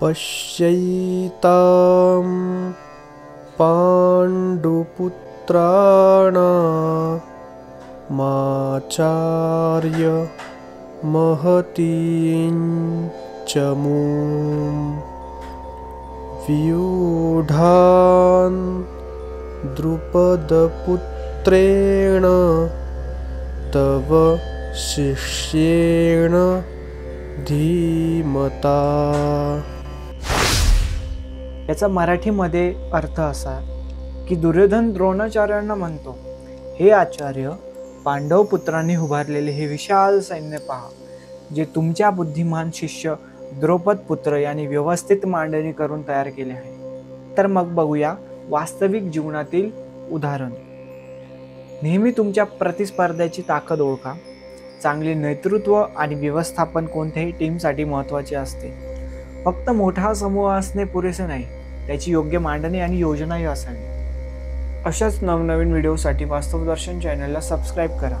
पश्यैतां पाण्डुपुत्राणामाचार्य महतीं च मूं व्यूढान् द्रुपदपुत्रेण तव शिष्येण धीमता। याचा मराठीमध्ये अर्थ असा की दुर्योधन द्रोणाचार्यांना म्हणतो, हे आचार्य, पांडव पुत्रांनी उभारलेले हे विशाल सैन्य पहा, जे तुमच्या बुद्धिमान शिष्य द्रौपद पुत्र यांनी व्यवस्थित मांडणी करून तयार केले आहे। तर मग बघूया वास्तविक जीवनातील उदाहरण। नेहमी तुमच्या प्रतिस्पर्ध्याची ताकद ओळखा। चांगले नेतृत्व आणि व्यवस्थापन कोणत्याही टीमसाठी महत्त्वाचे असते। फक्त मोठा समूह असणे पुरेसे नाही, त्याची योग्य मांडणी आणि योजनाही असावी। अशाच नवनवीन व्हिडिओसाठी वास्तव दर्शन चॅनलला सबस्क्राईब करा।